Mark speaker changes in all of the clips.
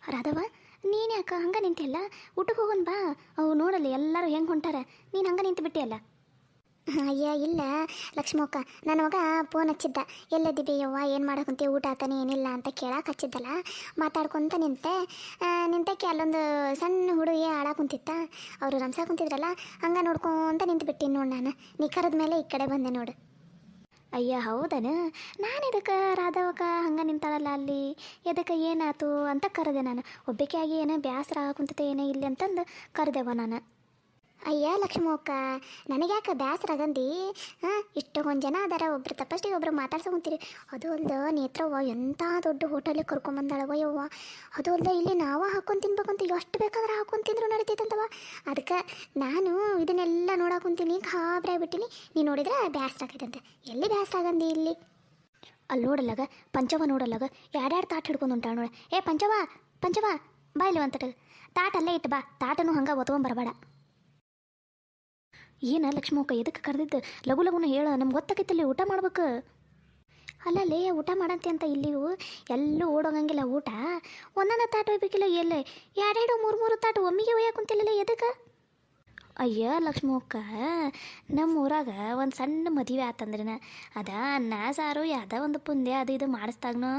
Speaker 1: ರಾಧವ, ನೀನು ಯಾಕೆ ಹಂಗೆ ನಿಂತಿಲ್ಲ? ಊಟಕ್ಕೆ ಹೋಗೋಣ ಬಾ. ಅವು ನೋಡಲ್ಲಿ ಎಲ್ಲರೂ ಹೆಂಗೆ ಹೊಂಟಾರ, ನೀನು ಹಂಗೆ ನಿಂತು ಬಿಟ್ಟಿಯಲ್ಲ.
Speaker 2: ಅಯ್ಯ ಇಲ್ಲ ಲಕ್ಷ್ಮಕ್ಕ, ನನ್ನ ಮಗ ಫೋನ್ ಹಚ್ಚಿದ್ದ. ಎಲ್ಲದಿವಿ ಯವ್ವ, ಏನು ಮಾಡಕ್ಕಂತೀವಿ, ಊಟ ಆತಾನೆ ಏನಿಲ್ಲ ಅಂತ ಕೇಳಕ್ಕೆ ಹಚ್ಚಿದ್ದಲ್ಲ. ಮಾತಾಡ್ಕೊತ ನಿಂತಕ್ಕೆ ಅಲ್ಲೊಂದು ಸಣ್ಣ ಹುಡುಗಿ ಆಡಕ್ಕೆ ಕುಂತಿತ್ತ. ಅವರು ರಂಸ ಕುಂತಿದ್ರಲ್ಲ, ಹಂಗೆ ನೋಡ್ಕೊತ ನಿಂತು ಬಿಟ್ಟಿನಿ ನೋಡಿ. ನಾನು ನೀ ಕರೆದ ಮೇಲೆ ಈ ಕಡೆ ಬಂದೆ ನೋಡು.
Speaker 1: ಅಯ್ಯ ಹೌದನ, ನಾನು ಎದಕ್ಕೆ ರಾಧವಕ್ಕ ಹಂಗೆ ನಿಂತಾಳಲ್ಲ ಅಲ್ಲಿ, ಎದಕ್ಕೆ ಏನಾಯ್ತು ಅಂತ ಕರೆದೆ ನಾನು. ಒಬ್ಬಾಕಿಯಾಗಿ ಏನೋ ಬೇಸರ ಕುಂತತೆ ಏನೋ ಇಲ್ಲಿ ಅಂತಂದು ಕರೆದೆವ ನಾನು.
Speaker 2: ಅಯ್ಯ ಲಕ್ಷ್ಮಕ್ಕ, ನನಗೆ ಯಾಕೆ ಬೇಸರ ಆಗಂದಿ? ಇಷ್ಟೊಂದು ಜನ ಅದಾರ, ಒಬ್ರು ತಪ್ಪಷ್ಟಿಗೆ ಒಬ್ರು ಮಾತಾಡ್ಸ್ಕೊಂತೀರಿ. ಅದು ಅಲ್ದ ನೇತ್ರವ್ವ ಎಂಥ ದೊಡ್ಡ ಹೋಟೆಲಿಗೆ ಕರ್ಕೊಂಬಂದಾಳವ ಯವ್ವ. ಅದು ಅಲ್ದ ಇಲ್ಲಿ ನಾವು ಹಾಕೊಂಡು ತಿನ್ಬೇಕಂತ ಎಷ್ಟು ಬೇಕಾದ್ರೆ ಹಾಕೊಂಡು ತಿಂದ್ರು ನಡೀತೈತಂತವ. ಅದಕ್ಕೆ ನಾನು ಇದನ್ನೆಲ್ಲ ನೋಡಾಕೊಂತೀನಿ, ಖಾಬ್ರಿ ಆಗ್ಬಿಟ್ಟಿನಿ. ನೀನು ನೋಡಿದ್ರೆ ಬೇಸರ ಆಗೈತಂತೆ. ಎಲ್ಲಿ ಬೇಸರ ಆಗಂದಿ ಇಲ್ಲಿ?
Speaker 1: ಅಲ್ಲಿ ನೋಡಲ್ಲಾಗ ಪಂಚವ ನೋಡಲ್ಲಾಗ ಎರಡೆರಡು ತಾಟ್ ಹಿಡ್ಕೊಂಡು ಉಂಟಾಳ ನೋಡ. ಏ ಪಂಚವ, ಪಂಚವ ಬಾ ಇಲ್ಲಿ ಒಂದು ತಾಟ ಅಲ್ಲೇ ಇಟ್ಟು ಬಾ. ತಾಟನು ಹಂಗೆ ಒತ್ಕೊಂಬರಬೇಡ. ಏನು ಲಕ್ಷ್ಮಕ್ಕ ಎದಕ್ಕೆ ಕರೆದಿದ್ದು? ಲಘು ಲಘುನ ಹೇಳ, ನಮ್ಗೆ ಗೊತ್ತಾಗೈತಲ್ಲಿ ಊಟ ಮಾಡ್ಬೇಕು. ಅಲ್ಲಲ್ಲೇ ಊಟ ಮಾಡಂತೆ ಅಂತ ಇಲ್ಲಿಯೂ ಎಲ್ಲೂ ಓಡೋಗಂಗಿಲ್ಲ. ಊಟ ಒಂದೊಂದು ತಾಟು ಒಯ್ಬೇಕಿಲ್ಲ, ಎಲ್ಲೇ ಎರಡೆರಡು ಮೂರು ಮೂರು ತಾಟು ಒಮ್ಮಿಗೆ ಒಯ್ಯಕ್ಕೆ ಕುಂತಿಲ್ಲ. ಎದಕ್ಕೆ? ಅಯ್ಯ ಲಕ್ಷ್ಮಕ್ಕ, ನಮ್ಮ ಊರಾಗ ಒಂದು ಸಣ್ಣ ಮದುವೆ ಆತಂದ್ರಿನ ಅದ ಅನ್ನ ಸಾರು ಯಾವುದೋ ಒಂದು ಪುಂದೆ ಅದು ಇದು ಮಾಡಿಸ್ದಾಗನು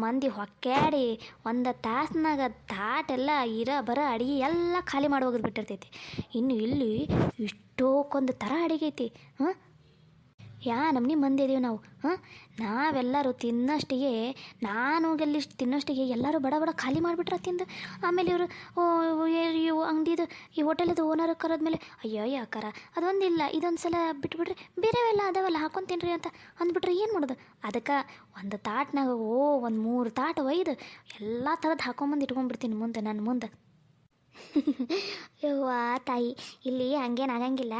Speaker 1: ಮಂದಿ ಹೊಕ್ಕಾಡಿ ಒಂದು ತಾಸ್ನಾಗ ತಾಟೆಲ್ಲ ಬರೋ ಅಡುಗೆ ಎಲ್ಲ ಖಾಲಿ ಮಾಡಿ ಹೋಗೋದು ಬಿಟ್ಟಿರ್ತೈತಿ. ಇನ್ನು ಇಲ್ಲಿ ಇಷ್ಟೋಕೊಂದು ಥರ ಅಡುಗೆ ಐತಿ. ನಮ್ಮನೆ ಮಂದಿ ಇದೀವಿ ನಾವು. ನಾವೆಲ್ಲರೂ ತಿನ್ನಷ್ಟಿಗೆ, ನಾನು ಗೆಲ್ಲಿಷ್ಟು ತಿನ್ನೋಷ್ಟಿಗೆ ಎಲ್ಲರೂ ಬಡ ಬಡ ಖಾಲಿ ಮಾಡಿಬಿಟ್ರೆ ತಿಂದು. ಆಮೇಲೆ ಇವರು ಇವು ಅಂಗಡಿದು ಈ ಹೋಟೆಲದು ಓನರ್ ಕರೋದ್ಮೇಲೆ ಅಯ್ಯೋ ಯಾಕಾರ ಅದೊಂದಿಲ್ಲ ಇದೊಂದು ಸಲ ಬಿಟ್ಬಿಟ್ರೆ ಬೇರೆವೆಲ್ಲ ಅದಾವೆಲ್ಲ ಹಾಕೊಂಡು ತಿನ್ರಿ ಅಂತ ಅಂದ್ಬಿಟ್ರೆ ಏನು ಮಾಡೋದು? ಅದಕ್ಕೆ ಒಂದು ತಾಟ್ನಾಗ ಒಂದು 3 ತಾಟು ಒಯ್ದು ಎಲ್ಲ ಥರದ್ದು ಹಾಕೊಂಬಂದು ಇಟ್ಕೊಂಡ್ಬಿಡ್ತೀನಿ ಮುಂದೆ ನನ್ನ ಮುಂದೆ.
Speaker 2: ಯವ್ವ ತಾಯಿ, ಇಲ್ಲಿ ಹಂಗೇನು ಆಗಂಗಿಲ್ಲ.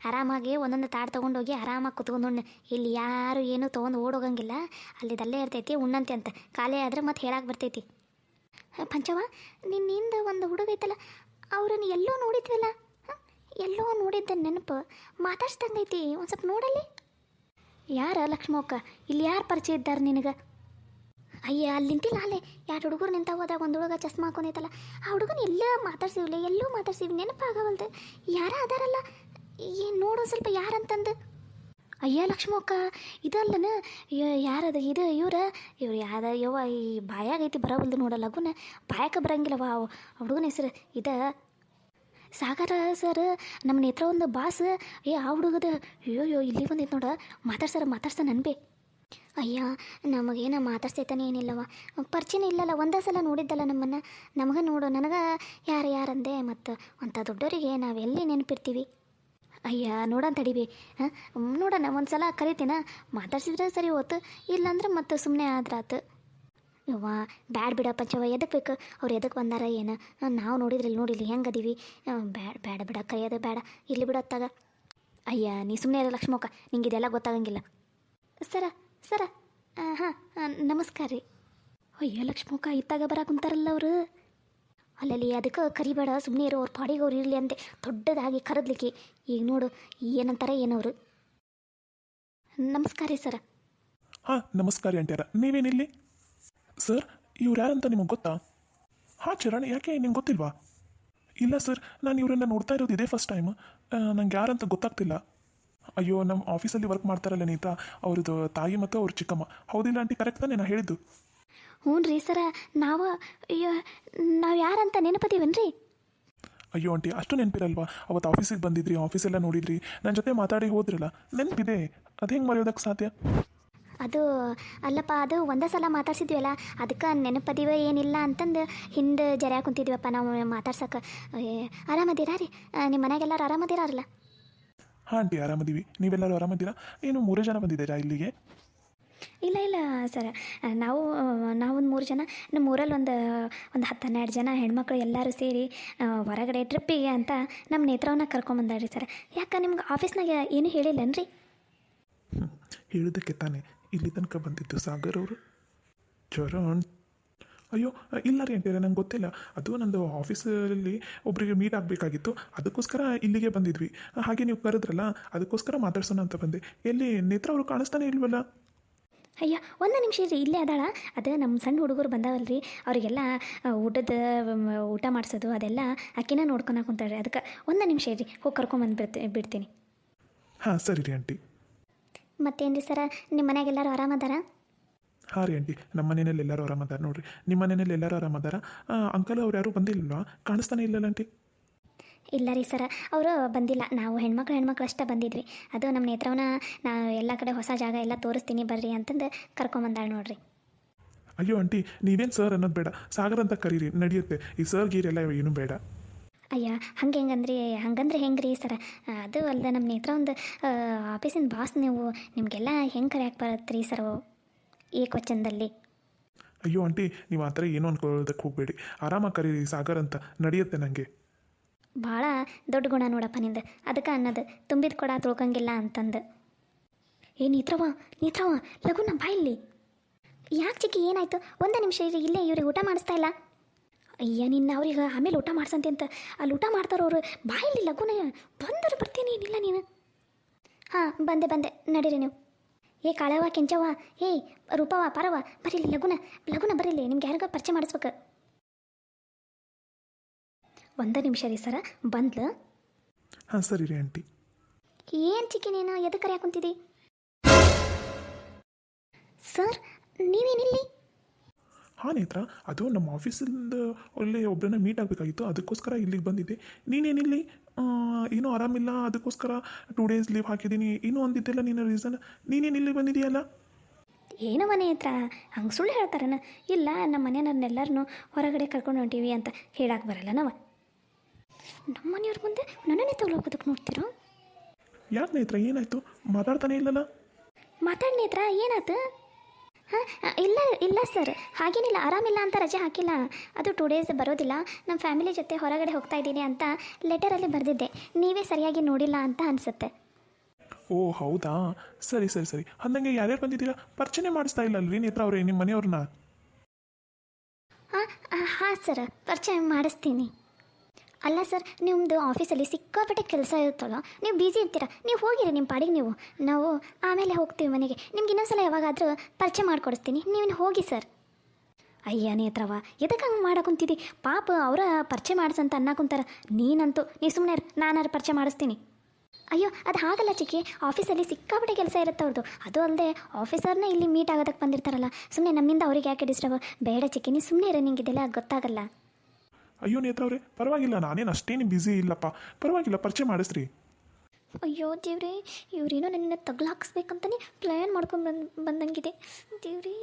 Speaker 2: ಆರಾಮಾಗಿ ಒಂದೊಂದು ತಾಡು ತೊಗೊಂಡೋಗಿ ಆರಾಮಾಗಿ ಕುತ್ಕೊಂಡು ಇಲ್ಲಿ ಯಾರು ಏನೂ ತೊಗೊಂಡು ಓಡೋಗಂಗಿಲ್ಲ. ಅಲ್ಲಿದಲ್ಲೇ ಇರ್ತೈತಿ, ಉಣ್ಣಂತೆ ಅಂತ. ಖಾಲಿ ಆದರೆ ಮತ್ತೆ ಹೇಳಕ್ಕೆ ಬರ್ತೈತಿ.
Speaker 1: ಪಂಚವ, ನಿನ್ನಿಂದ ಒಂದು ಹುಡುಗೈತಲ್ಲ, ಅವ್ರನ್ನ ಎಲ್ಲೋ ನೋಡಿದ್ವಲ್ಲ, ಎಲ್ಲೋ ನೋಡಿದ್ದ ನೆನಪು ಮಾತಾಡ್ಸ್ದಂಗೈತಿ. ಒಂದು ಸ್ವಲ್ಪ ನೋಡಲ್ಲಿ. ಯಾರ ಲಕ್ಷ್ಮಕ್ಕ, ಇಲ್ಲಿ ಯಾರು ಪರಿಚಯ ಇದ್ದಾರೆ ನಿನಗೆ? ಅಯ್ಯ ಅಲ್ಲಿ ನಿಂತಿಲ್ಲ, ಅಲ್ಲೇ 2 ಹುಡುಗರು ನಿಂತ ಹೋದಾಗ ಒಂದು ಹುಡುಗ ಚಸ್ಮಾ ಹಾಕೊಂಡೈತಲ್ಲ, ಆ ಹುಡುಗನ ಎಲ್ಲೋ ಮಾತಾಡ್ಸಿವ್ಲೆ, ಎಲ್ಲೋ ಮಾತಾಡ್ಸಿವಿ, ನೆನಪಾಗವಲ್ದು. ಯಾರ ಅದಾರಲ್ಲ, ಏನು ನೋಡೋ ಸ್ವಲ್ಪ ಯಾರಂತಂದು. ಅಯ್ಯ ಲಕ್ಷ್ಮಕ್ಕ, ಇದಲ್ಲನ ಯಾರದ ಇದು? ಇವ್ರು ಯವ್ವ ಈ ಬಾಯಾಗೈತಿ ಬರೋವಲ್ದು ನೋಡಲ್ಲ. ಲಗುನ ಬಾಯಕ್ಕೆ ಬರಂಗಿಲ್ಲವ. ಹುಡುಗನ ಹೆಸರು ಸಾಗರ ಸರ್, ನಮ್ಮ ನೇತ್ರ ಒಂದು ಬಾಸ್. ಆ ಹುಡುಗದ ಅಯ್ಯೋ ಇಲ್ಲಿ ಬಂದೈತೆ ನೋಡ. ಮಾತಾಡ್ಸ ನನ್ಬೇ.
Speaker 2: ಅಯ್ಯ ನಮಗೇನ ಮಾತಾಡ್ಸೈತಾನೆ ಏನಿಲ್ಲವ, ಪರಿಚಯನೇ ಇಲ್ಲಲ್ಲ. ಒಂದೇ ಸಲ ನೋಡಿದ್ದಲ್ಲ ನಮ್ಮನ್ನು. ನಮಗೆ ನೋಡು, ನನಗೆ ಯಾರಂದೆ ಮತ್ತು ಅಂಥ ದೊಡ್ಡವರಿಗೆ ನಾವೆಲ್ಲಿ ನೆನಪಿರ್ತೀವಿ?
Speaker 1: ಅಯ್ಯ ನೋಡೋಣ ತಡಿಬಿ. ನೋಡೋಣ ಒಂದು ಸಲ ಕರಿತೀನ, ಮಾತಾಡ್ಸಿದ್ರೆ ಸರಿ ಹೋತು, ಇಲ್ಲಾಂದ್ರೆ ಮತ್ತೆ ಸುಮ್ಮನೆ ಆದ್ರಾತು. ಯವ್ವ ಬ್ಯಾಡ್ ಬಿಡ ಪಂಚವ, ಎದಕ್ಕೆ ಬೇಕು? ಅವ್ರು ಎದಕ್ಕೆ ಬಂದಾರ ಏನು? ನಾವು ನೋಡಿಲ್ಲಿ ಹೆಂಗೆ ಅದೀವಿ. ಬ್ಯಾಡ ಬಿಡ, ಕೈಯೋದು ಬೇಡ, ಇಲ್ಲಿ ಬಿಡತ್ತಾಗ. ಅಯ್ಯ ನೀ ಸುಮ್ಮನೆ ಇರೋ ಲಕ್ಷ್ಮಕ್ಕ, ನಿಂಗೆ ಇದೆಲ್ಲ ಗೊತ್ತಾಗಂಗಿಲ್ಲ. ಸರ ಹಾಂ ನಮಸ್ಕಾರ ರೀ. ಅಯ್ಯ ಲಕ್ಷ್ಮಕ್ಕ, ಇತ್ತಾಗ ಬರಾಕುಂತಾರಲ್ಲ ಅವರು. ಅಲ್ಲಲ್ಲಿ ಅದಕ್ಕೆ ಕರಿಬೇಡ, ಸುಮ್ಮನೆ ಇರೋ, ಅವ್ರ ಪಾಡಿಗೆ ಅವ್ರು ಇರಲಿ ಅಂತೆ ದೊಡ್ಡದಾಗಿ ಕರೆದ್ಲಿಕ್ಕೆ. ಈಗ ನೋಡು ಏನಂತಾರೆ ಏನವರು. ನಮಸ್ಕಾರ ರೀ ಸರ.
Speaker 3: ಹಾಂ ನಮಸ್ಕಾರ ಅಂಟ್ಯಾರ, ನೀವೇನಿಲ್ಲಿ? ಸರ್ ಇವ್ರು ಯಾರಂತ ನಿಮಗೆ ಗೊತ್ತಾ? ಹಾಂ ಚರಣ್, ಯಾಕೆ ನಿಮ್ಗೆ ಗೊತ್ತಿಲ್ವಾ? ಇಲ್ಲ ಸರ್, ನಾನು ಇವರನ್ನು ನೋಡ್ತಾ ಇರೋದು ಇದೇ ಫಸ್ಟ್ ಟೈಮ್. ನಂಗೆ ಯಾರಂತ ಗೊತ್ತಾಗ್ತಿಲ್ಲ. ಅಯ್ಯೋ, ನಮ್ಮ ಆಫೀಸಲ್ಲಿ ವರ್ಕ್ ಮಾಡ್ತಾರಲ್ಲ ನೀತಾ, ಅವ್ರದ್ದು ತಾಯಿ ಮತ್ತು ಅವ್ರ ಚಿಕ್ಕಮ್ಮ. ಹೌದಿಲ್ಲ ಆಂಟಿ, ಕರೆಕ್ಟ್ ತಾನೇ ನಾ ಹೇಳಿದ್ದು?
Speaker 1: ಹ್ಞೂ ರೀ ಸರ, ನಾವು ಯಾರಂತ ನೆನಪದೀವನ್ರಿ?
Speaker 3: ಅಯ್ಯೋ ಆಂಟಿ, ಅಷ್ಟು ನೆನಪಿರಲ್ವಾ? ಅವತ್ತು ಆಫೀಸಿಗೆ ಬಂದಿದ್ರಿ, ಆಫೀಸೆಲ್ಲ ನೋಡಿದ್ರಿ, ನನ್ನ ಜೊತೆ ಮಾತಾಡಿ ಹೋದ್ರಲ್ಲ, ನೆನಪಿದೆ. ಅದು ಹೆಂಗೆ ಮರೆಯೋದಕ್ಕೆ ಸಾಧ್ಯ?
Speaker 1: ಅದು ಅಲ್ಲಪ್ಪ, ಅದು ಒಂದೇ ಸಲ ಮಾತಾಡ್ಸಿದ್ವಲ್ಲ, ಅದಕ್ಕೆ ನೆನಪದಿವ ಏನಿಲ್ಲ ಅಂತಂದು ಹಿಂದೆ ಜರ್ಯಾಗ ಕುಂತಿದ್ವಪ್ಪ ನಾವು ಮಾತಾಡ್ಸಕ್ಕೆ. ಆರಾಮದಿರಾ ರೀ? ನಿಮ್ಮ ಮನೆಗೆಲ್ಲರೂ ಆರಾಮದಿರಲ್ಲ?
Speaker 3: ಹಾಂ ಆಂಟಿ, ಆರಾಮದೀವಿ. ನೀವೆಲ್ಲರೂ ಆರಾಮದ್ದೀರಾ? ಏನು 3 ಜನ ಬಂದಿದ್ದೀರಾ ಇಲ್ಲಿಗೆ?
Speaker 1: ಇಲ್ಲ ಸರ್, ನಾವೊಂದು 3 ಜನ, ನಮ್ಮ ಊರಲ್ಲಿ ಒಂದು 10-12 ಜನ ಹೆಣ್ಮಕ್ಳು ಎಲ್ಲರೂ ಸೇರಿ ಹೊರಗಡೆ ಟ್ರಿಪ್ಪಿಗೆ ಅಂತ ನಮ್ಮ ನೇತ್ರವನ್ನ ಕರ್ಕೊಂಬಂದಾಡ್ರಿ ಸರ್. ಯಾಕೆ ನಿಮ್ಗೆ ಆಫೀಸ್ನಾಗ ಏನೂ ಹೇಳಿಲ್ಲನ್ರಿ?
Speaker 3: ಹೇಳಿದ್ದಕ್ಕೆ ತಾನೇ ಇಲ್ಲಿ ತನಕ ಬಂದಿದ್ದು ಸಾಗರ್ ಅವರು. ಚರಣ್, ಅಯ್ಯೋ ಇಲ್ಲ ರೀ ಅಂತೀರ, ನಂಗೆ ಗೊತ್ತಿಲ್ಲ. ಅದು ನಂದು ಆಫೀಸಲ್ಲಿ ಒಬ್ಬರಿಗೆ ಮೀಟ್ ಆಗಬೇಕಾಗಿತ್ತು, ಅದಕ್ಕೋಸ್ಕರ ಇಲ್ಲಿಗೆ ಬಂದಿದ್ವಿ. ಹಾಗೆ ನೀವು ಕರೆದ್ರಲ್ಲ, ಅದಕ್ಕೋಸ್ಕರ ಮಾತಾಡ್ಸೋಣ ಅಂತ ಬಂದೆ. ಎಲ್ಲಿ ನೇತ್ರ ಅವರು ಕಾಣಿಸ್ತಾನೆ ಇಲ್ವಲ್ಲ?
Speaker 1: ಅಯ್ಯ ಒಂದು ನಿಮಿಷ ಇರ್ರಿ, ಇಲ್ಲೇ ಅದಾಳ. ಅದು ನಮ್ಮ ಸಣ್ಣ ಹುಡುಗರು ಬಂದಾವಲ್ರಿ, ಅವರಿಗೆಲ್ಲ ಊಟದ ಊಟ ಮಾಡಿಸೋದು ಅದೆಲ್ಲ ಅಕ್ಕಿನ ನೋಡ್ಕೊಳಕ್ಕೆ ಕುಂತಾಳ್ರಿ. ಅದಕ್ಕೆ ಒಂದು ನಿಮಿಷ ಇರ್ರಿ, ಹೋಗಿ ಕರ್ಕೊಂಬಂದು ಬಿಡ್ತೀನಿ.
Speaker 3: ಹಾಂ ಸರಿ ರೀ ಆಂಟಿ.
Speaker 2: ಮತ್ತೇನು ರೀ ಸರ, ನಿಮ್ಮ ಮನ್ಯಾಗೆಲ್ಲರೂ ಆರಾಮದಾರ?
Speaker 3: ಹಾಂ ರೀ ಆಂಟಿ, ನಮ್ಮ ಮನೆಯಲ್ಲಿ ಎಲ್ಲರೂ ಆರಾಮದಾರ ನೋಡ್ರಿ. ನಿಮ್ಮ ಮನೆಯಲ್ಲಿ ಎಲ್ಲರೂ ಆರಾಮದಾರ? ಅಂಕಲ್ ಅವ್ರು ಯಾರೂ ಬಂದಿಲ್ಲವಾ? ಕಾಣಿಸ್ತಾನೆ ಇಲ್ಲಲ್ಲ ಆಂಟಿ?
Speaker 2: ಇಲ್ಲ ರೀ ಸರ, ಅವರು ಬಂದಿಲ್ಲ. ನಾವು ಹೆಣ್ಮಕ್ಳು ಅಷ್ಟೇ ಬಂದಿದ್ವಿ. ಅದು ನಮ್ಮ ನೇತ್ರವನ್ನ ನಾ ಎಲ್ಲ ಕಡೆ ಹೊಸ ಜಾಗ ಎಲ್ಲ ತೋರಿಸ್ತೀನಿ ಬರ್ರಿ ಅಂತಂದು ಕರ್ಕೊಂಬಂದಾಳ ನೋಡ್ರಿ.
Speaker 3: ಅಯ್ಯೋ ಆಂಟಿ, ನೀವೇನು ಸರ್ ಅನ್ನೋದು ಬೇಡ, ಸಾಗರ್ ಅಂತ ಕರೀರಿ, ನಡೆಯುತ್ತೆ. ಈ ಸರ್ ಗೀರೆಲ್ಲ ಏನೂ ಬೇಡ.
Speaker 2: ಅಯ್ಯ ಹಂಗಂದ್ರೆ ಹೆಂಗೆ ರೀ ಸರ? ಅದು ಅಲ್ಲದೆ ನಮ್ಮ ನೇತ್ರ ಒಂದು ಆಫೀಸಿನ ಬಾಸ್, ನೀವು ನಿಮಗೆಲ್ಲ ಹೆಂಗೆ ಕರೆಯಕ್ಕೆ ಬರುತ್ತೆ ರೀ ಸರ್ ಏಕವಚನದಲ್ಲಿ?
Speaker 3: ಅಯ್ಯೋ ಆಂಟಿ, ನೀವು ಆ ಥರ ಏನೂ ಅನ್ಕೊಳ್ಳೋದಕ್ಕೆ ಹೋಗಬೇಡಿ. ಆರಾಮಾಗಿ ಕರೀರಿ, ಸಾಗರ್ ಅಂತ, ನಡೆಯುತ್ತೆ ನನಗೆ.
Speaker 2: ಭಾಳ ದೊಡ್ಡ ಗುಣ ನೋಡಪ್ಪ ನಿಂದು. ಅದಕ್ಕೆ ಅನ್ನೋದು ತುಂಬಿದ ಕೊಡ ತುಳ್ಕಂಗಿಲ್ಲ ಅಂತಂದು. ನೇತ್ರವ ಲಘು ನಮ್ಮ ಬಾಯಿಲ್ಲಿ. ಯಾಕೆ ಚಿಕ್ಕಿ, ಏನಾಯ್ತು? ಒಂದು ನಿಮಿಷ ಇರಿ, ಇಲ್ಲೇ ಇವ್ರಿಗೆ ಊಟ ಮಾಡಿಸ್ತಾ ಇಲ್ಲ. ಅಯ್ಯ ನಿನ್ನ ಅವ್ರಿಗೆ ಆಮೇಲೆ ಊಟ ಮಾಡ್ಸಂತೆ ಅಂತ ಅಲ್ಲಿ ಊಟ ಮಾಡ್ತಾರವ್ರು. ಬಾಯಿಲ್ಲಿ ಲಘುನ, ಬಂದರು ಬರ್ತೀನಿ. ಏನಿಲ್ಲ ನೀನು. ಹಾಂ ಬಂದೆ, ನಡೀರಿ ನೀವು. ಕಾಳವ ಕೆಂಚವ, ರೂಪವ ಪಾರವ, ಬರೀಲಿ ಲಘುನ ಬರೀಲಿ, ನಿಮ್ಗೆ ಯಾರಿಗ ಪರಿಚಯ ಮಾಡಿಸ್ಬೇಕು. ಒಂದು ನಿಮಿಷ ರೀ ಸರ, ಬಂದ್ಲು.
Speaker 3: ಹಾಂ ಸರಿ ರೀ ಆಂಟಿ.
Speaker 2: ಏನು ಚಿಕ್ಕಿ ನೀನು ಎದಕ್ಕೆ ಕರೆಯಾಕ ಕುಂತಿದ್ದಿ? ಸರ್ ನೀವೇನಿಲ್ಲಿ?
Speaker 3: ಹಾಂ ನೇತ್ರ, ಅದು ನಮ್ಮ ಆಫೀಸಿಂದ ಒಳ್ಳೆ ಒಬ್ಬರನ್ನ ಮೀಟ್ ಆಗಬೇಕಾಗಿತ್ತು, ಅದಕ್ಕೋಸ್ಕರ ಇಲ್ಲಿಗೆ ಬಂದಿದ್ದೆ. ನೀನೇನಿಲ್ಲಿ? ಏನೂ ಆರಾಮಿಲ್ಲ, ಅದಕ್ಕೋಸ್ಕರ 2 days ಲೀವ್ ಹಾಕಿದ್ದೀನಿ ಏನೂ ಅಂದಿದ್ದೆಲ್ಲ ನೀನು ರೀಸನ್. ನೀನೇನಿಲ್ಲಿ ಬಂದಿದೆಯಲ್ಲ?
Speaker 2: ಏನು ಮನೆ ಹತ್ರ ಹಂಗೆ ಸುಳ್ಳು ಹೇಳ್ತಾರನ? ಇಲ್ಲ, ನಮ್ಮ ಮನೆಯವ್ರನ್ನೆಲ್ಲರನ್ನೂ ಹೊರಗಡೆ ಕರ್ಕೊಂಡು ಹೊಂಟೀವಿ ಅಂತ ಹೇಳಕ್ಕೆ ಬರಲ್ಲ ನಾವು. ನಮ್ಮ ಮನೆಯವ್ರ ಮುಂದೆ ನನ್ನನ್ನೇ ತಗೊಳೋಗೋದಕ್ಕೆ ನೋಡ್ತೀರೋ?
Speaker 3: ಯಾಕೆ ನೇತ್ರ, ಏನಾಯಿತು? ಮಾತಾಡ್ತಾನೆ ಇಲ್ಲಲ್ಲ?
Speaker 2: ಮಾತಾಡಿ ನೇತ್ರ, ಏನಾಯ್ತು? ಹಾಂ ಇಲ್ಲ ಸರ್, ಹಾಗೇನಿಲ್ಲ. ಆರಾಮಿಲ್ಲ ಅಂತ ರಜೆ ಹಾಕಿಲ್ಲ. ಅದು 2 days ಬರೋದಿಲ್ಲ, ನಮ್ಮ ಫ್ಯಾಮಿಲಿ ಜೊತೆ ಹೊರಗಡೆ ಹೋಗ್ತಾ ಇದ್ದೀನಿ ಅಂತ ಲೆಟರಲ್ಲಿ ಬರೆದಿದ್ದೆ. ನೀವೇ ಸರಿಯಾಗಿ ನೋಡಿಲ್ಲ ಅಂತ ಅನಿಸುತ್ತೆ.
Speaker 3: ಓ ಹೌದಾ, ಸರಿ. ಅಂದಂಗೆ ಯಾರ್ಯಾರು ಬಂದಿದ್ದೀರಾ? ಪರಿಚಯ ಮಾಡಿಸ್ತಾ ಇಲ್ಲ ಅಲ್ರಿ ನೇತ್ರ ಅವರೇ ನಿಮ್ಮ ಮನೆಯವ್ರನ್ನ?
Speaker 2: ಹಾಂ ಸರ್, ಪರಿಚಯ ಮಾಡಿಸ್ತೀನಿ. ಅಲ್ಲ ಸರ್, ನಿಮ್ಮದು ಆಫೀಸಲ್ಲಿ ಸಿಕ್ಕಾಪಟ್ಟೆ ಕೆಲಸ ಇರುತ್ತಲ್ಲ, ನೀವು ಬ್ಯುಸಿ ಇರ್ತೀರ. ನೀವು ಹೋಗಿರಿ ನಿಮ್ಮ ಪಾಡಿಗೆ ನೀವು. ನಾವು ಆಮೇಲೆ ಹೋಗ್ತೀವಿ ಮನೆಗೆ. ನಿಮ್ಗೆ ಇನ್ನೊಂದ್ಸಲ ಯಾವಾಗಾದರೂ ಪರಿಚಯ ಮಾಡಿಕೊಡಿಸ್ತೀನಿ, ನೀವು ಹೋಗಿ ಸರ್. ಅಯ್ಯ ನೇತ್ರವ, ಎದಕ್ಕೆ ಹಂಗೆ ಮಾಡಕೊಂತಿದ್ದಿ? ಪಾಪ ಅವರ ಪರಿಚಯ ಮಾಡಿಸಂತ ಅನ್ನಕುಂತಾರ. ನೀ ಸುಮ್ಮನೆ ನಾನಾರು ಪರಿಚಯ ಮಾಡಿಸ್ತೀನಿ. ಅಯ್ಯೋ ಅದು ಹಾಗಲ್ಲ ಚಿಕ್ಕಿ, ಆಫೀಸಲ್ಲಿ ಸಿಕ್ಕಾಪಟ್ಟೆ ಕೆಲಸ ಇರುತ್ತೆ ಅವ್ರದ್ದು. ಅದು ಅಲ್ಲದೆ ಆಫೀಸರ್ನೇ ಇಲ್ಲಿ ಮೀಟ್ ಆಗೋದಕ್ಕೆ ಬಂದಿರ್ತಾರಲ್ಲ, ಸುಮ್ಮನೆ ನಮ್ಮಿಂದ ಅವ್ರಿಗೆ ಯಾಕೆ ಡಿಸ್ಟರ್ಬ್? ಬೇಡ ಚಿಕ್ಕಿ, ನೀ ಸುಮ್ಮನೆ ಇರೋ, ನಿಂಗೆ ಇದೆಲ್ಲ ಗೊತ್ತಾಗಲ್ಲ.
Speaker 3: ಅಯ್ಯೋ ನೇತ್ರ ಅವರೇ, ಪರವಾಗಿಲ್ಲ, ನಾನೇನು ಅಷ್ಟೇನು ಬ್ಯುಸಿ ಇಲ್ಲಪ್ಪ, ಪರವಾಗಿಲ್ಲ, ಪರಿಚಯ ಮಾಡಿಸ್ರಿ.
Speaker 2: ಅಯ್ಯೋ ದೇವ್ರಿ, ಇವ್ರೇನೋ ನನ್ನ ತಗ್ಲಾಕಿಸ್ಬೇಕಂತಲೇ ಪ್ಲ್ಯಾನ್ ಮಾಡ್ಕೊಂಡು ಬಂದಂಗಿದೆ. ದೇವ್ರಿ,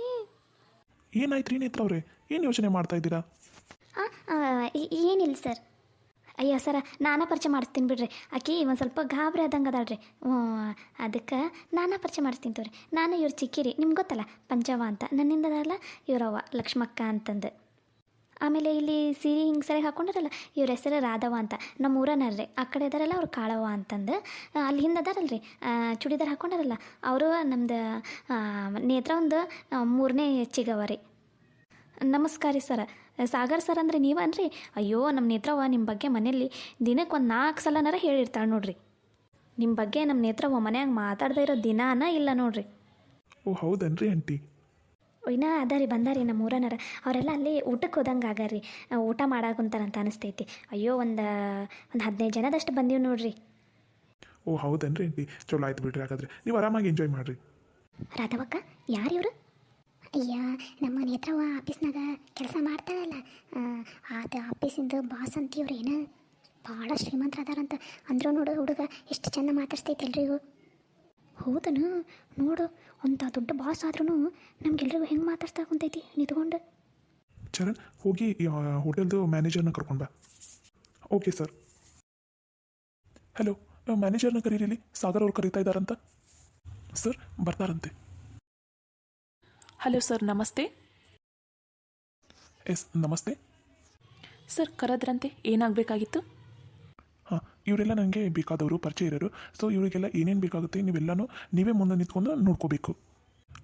Speaker 3: ಏನಾಯ್ತು ರೀ ನೇತ್ರ ಅವರೇ, ಏನು ಯೋಚನೆ ಮಾಡ್ತಾ ಇದ್ದೀರಾ?
Speaker 2: ಏನಿಲ್ಲ ಸರ್. ಅಯ್ಯೋ ಸರ, ನಾನಾ ಪರಿಚಯ ಮಾಡಿಸ್ತೀನಿ ಬಿಡ್ರಿ. ಆಕಿ ಒಂದು ಸ್ವಲ್ಪ ಗಾಬರಿ ಆದಂಗೆ ಅದಾಳ್ರಿ. ಅದಕ್ಕೆ ನಾನಾ ಪರಿಚಯ ಮಾಡಿಸ್ತೀನಿ ತೋರಿ. ನಾನು ಇವ್ರು ಚಿಕ್ಕಿರಿ, ನಿಮ್ಗೆ ಗೊತ್ತಲ್ಲ ಪಂಚವ ಅಂತ, ನನ್ನಿಂದ ಅದಲ್ಲ ಇವರವ್ವ ಲಕ್ಷ್ಮಕ್ಕ ಅಂತಂದು. ಆಮೇಲೆ ಇಲ್ಲಿ ಸೀರೆ ಹಿಂಗೆ ಸರಿ ಹಾಕ್ಕೊಂಡಾರಲ್ಲ, ಇವ್ರ ಹೆಸರು ರಾಧವ ಅಂತ, ನಮ್ಮ ಊರನರ್ರಿ. ಆ ಕಡೆ ಇದಾರಲ್ಲ ಅವ್ರು ಕಾಳವ್ವ ಅಂತಂದು. ಅಲ್ಲಿ ಹಿಂದೆ ಅದಾರಲ್ರಿ ಚೂಡಿದಾರ್ ಹಾಕ್ಕೊಂಡಾರಲ್ಲ, ಅವರು ನಮ್ದು ನೇತ್ರ ಒಂದು 3ನೇ ಹೆಚ್ಚಿಗವ ರೀ. ನಮಸ್ಕಾರ ರೀ ಸರ. ಸಾಗರ್ ಸರ್ ಅಂದರೆ ನೀವನ್ರಿ? ಅಯ್ಯೋ ನಮ್ಮ ನೇತ್ರವ್ವ ನಿಮ್ಮ ಬಗ್ಗೆ ಮನೇಲಿ ದಿನಕ್ಕೆ ಒಂದು 4 ಸಲನಾರ ಹೇಳಿರ್ತಾಳೆ ನೋಡ್ರಿ. ನಿಮ್ಮ ಬಗ್ಗೆ ನಮ್ಮ ನೇತ್ರವ್ವ ಮನ್ಯಾಗ ಮಾತಾಡದೇ ಇರೋ ದಿನಾನ ಇಲ್ಲ ನೋಡ್ರಿ.
Speaker 3: ಓ ಹೌದನ್ರಿ ಆಂಟಿ?
Speaker 2: ಇನ್ನ ಅದಾರಿ ಬಂದಾರಿ ನಮ್ಮ ಊರನಾರ. ಅವರೆಲ್ಲ ಅಲ್ಲಿ ಊಟಕ್ಕೆ ಹೋದಂಗೆ ಆಗಾರಿ, ಊಟ ಮಾಡಾಕುಂತಾರಂತ ಅನಿಸ್ತೈತಿ. ಅಯ್ಯೋ ಒಂದು 15 ಜನದಷ್ಟು ಬಂದೀವಿ ನೋಡ್ರಿ.
Speaker 3: ಓ ಹೌದನ್ರಿ ಆಂಟಿ, ಚಲೋ ಆಯ್ತು ಬಿಡ್ರಿ. ಹಾಗಾದ್ರೆ ನೀವು ಆರಾಮಾಗಿ ಎಂಜಾಯ್ ಮಾಡಿರಿ.
Speaker 2: ರಾಧವಕ್ಕ ಯಾರಿವರು? ಅಯ್ಯ ನಮ್ಮ ನೇತ್ರವ್ವ ಆಫೀಸ್ನಾಗ ಕೆಲಸ ಮಾಡ್ತಾಳಲ್ಲ, ಅದು ಆಫೀಸಿಂದು ಬಾಸ್ ಅಂತೀವ್ರು. ಏನೋ ಭಾಳ ಶ್ರೀಮಂತರದಾರಂತ ಅಂದರು. ನೋಡು ಹುಡುಗ ಎಷ್ಟು ಚೆಂದ ಮಾತಾಡ್ಸ್ತೈತೆ ಎಲ್ರಿಗೂ. ಹೌದನು? ನೋಡು, ಅಂಥ ದೊಡ್ಡ ಬಾಸ್ ಆದ್ರೂ ನಮ್ಗೆಲ್ರಿಗೂ ಹೆಂಗೆ ಮಾತಾಡ್ತಾ ಕುಂತೈತಿ ನಿಂತ್ಕೊಂಡು.
Speaker 3: ಚರಣ್, ಹೋಗಿ ಈ ಹೋಟೆಲ್ದು ಮ್ಯಾನೇಜರ್ನ ಕರ್ಕೊಂಡು ಬಾ. Okay sir. ಹಲೋ, ಮ್ಯಾನೇಜರ್ನ ಕರೀರಿ, ಸಾಗರ್ ಅವ್ರು ಕರೀತಾ ಇದ್ದಾರಂತ. ಸರ್ ಬರ್ತಾರಂತೆ.
Speaker 4: ಹಲೋ ಸರ್, ನಮಸ್ತೆ.
Speaker 3: ಎಸ್ ನಮಸ್ತೆ
Speaker 4: ಸರ್, ಕರೆದ್ರಂತೆ, ಏನಾಗಬೇಕಾಗಿತ್ತು?
Speaker 3: ಹಾಂ, ಇವರೆಲ್ಲ ನನಗೆ ಬೇಕಾದವರು, ಪರಿಚಯ ಇರೋರು. ಸೊ ಇವರಿಗೆಲ್ಲ ಏನೇನು ಬೇಕಾಗುತ್ತೆ ನೀವೆಲ್ಲನೂ ನೀವೇ ಮುಂದೆ ನಿಂತ್ಕೊಂಡು ನೋಡ್ಕೋಬೇಕು.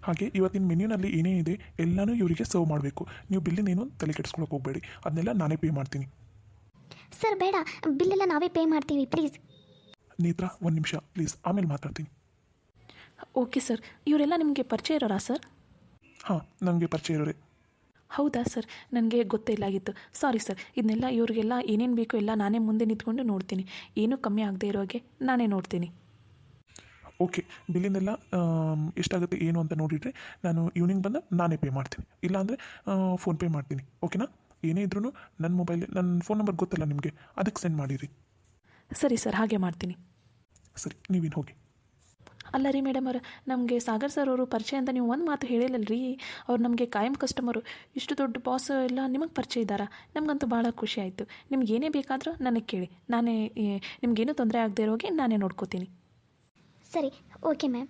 Speaker 3: ಹಾಗೆ ಇವತ್ತಿನ ಮೆನ್ಯೂನಲ್ಲಿ ಏನೇ ಇದೆ ಎಲ್ಲನೂ ಇವರಿಗೆ ಸರ್ವ್ ಮಾಡಬೇಕು. ನೀವು ಬಿಲ್ಲಿನೇನು ತಲೆ ಕೆಡಿಸ್ಕೊಳಕ್ಕೆ ಹೋಗಬೇಡಿ, ಅದನ್ನೆಲ್ಲ ನಾನೇ ಪೇ ಮಾಡ್ತೀನಿ.
Speaker 2: ಸರ್ ಬೇಡ, ಬಿಲ್ಲೆಲ್ಲ ನಾವೇ ಪೇ ಮಾಡ್ತೀವಿ ಪ್ಲೀಸ್.
Speaker 3: ನೇತ್ರ 1 ನಿಮಿಷ ಪ್ಲೀಸ್, ಆಮೇಲೆ ಮಾತಾಡ್ತೀನಿ.
Speaker 4: Okay sir. ಇವರೆಲ್ಲ ನಿಮಗೆ ಪರಿಚಯ ಇರೋರಾ ಸರ್?
Speaker 3: ಹಾಂ ನನಗೆ ಪರಿಚಯ ಇರೋರೆ.
Speaker 4: ಹೌದಾ ಸರ್, ನನಗೆ ಗೊತ್ತೇ ಇಲ್ಲಾಗಿತ್ತು. Sorry sir. ಇದನ್ನೆಲ್ಲ ಇವ್ರಿಗೆಲ್ಲ ಏನೇನು ಬೇಕೋ ಎಲ್ಲ ನಾನೇ ಮುಂದೆ ನಿಂತ್ಕೊಂಡು ನೋಡ್ತೀನಿ. ಏನೂ ಕಮ್ಮಿ ಆಗದೆ ಇರೋ ಹಾಗೆ ನಾನೇ ನೋಡ್ತೀನಿ.
Speaker 3: ಓಕೆ, ಬಿಲ್ಲಿಂದೆಲ್ಲ ಎಷ್ಟಾಗುತ್ತೆ ಏನು ಅಂತ ನೋಡಿದರೆ ನಾನು ಈವ್ನಿಂಗ್ ಬಂದು ನಾನೇ ಪೇ ಮಾಡ್ತೀನಿ. ಇಲ್ಲಾಂದರೆ ಫೋನ್ಪೇ ಮಾಡ್ತೀನಿ. ಓಕೆನಾ? ಏನೇ ಇದ್ರೂ ನನ್ನ ಮೊಬೈಲ್, ನನ್ನ ಫೋನ್ ನಂಬರ್ ಗೊತ್ತಲ್ಲ ನಿಮಗೆ, ಅದಕ್ಕೆ ಸೆಂಡ್ ಮಾಡಿರಿ.
Speaker 4: ಸರಿ ಸರ್, ಹಾಗೆ ಮಾಡ್ತೀನಿ.
Speaker 3: ಸರಿ, ನೀವೇನು ಹೋಗಿ.
Speaker 4: ಅಲ್ಲ ರೀ ಮೇಡಮ್ ಅವ್ರು, ನಮಗೆ ಸಾಗರ್ ಸರ್ ಅವರು ಪರಿಚಯ ಅಂತ ನೀವು ಒಂದು ಮಾತು ಹೇಳಿಲ್ಲಲ್ಲ ರೀ. ಅವ್ರು ನಮಗೆ ಕಾಯಂ ಕಸ್ಟಮರು. ಇಷ್ಟು ದೊಡ್ಡ ಬಾಸ್ ಎಲ್ಲ ನಿಮಗೆ ಪರಿಚಯ ಇದ್ದಾರಾ? ನಮಗಂತೂ ಭಾಳ ಖುಷಿ ಆಯಿತು. ನಿಮ್ಗೆ ಏನೇ ಬೇಕಾದರೂ ನನಗೆ ಕೇಳಿ, ನಾನೇ ನಿಮಗೇನು ತೊಂದರೆ ಆಗದೆ ಇರೋಗೆ ನಾನೇ ನೋಡ್ಕೋತೀನಿ.
Speaker 2: ಸರಿ, ಓಕೆ ಮ್ಯಾಮ್.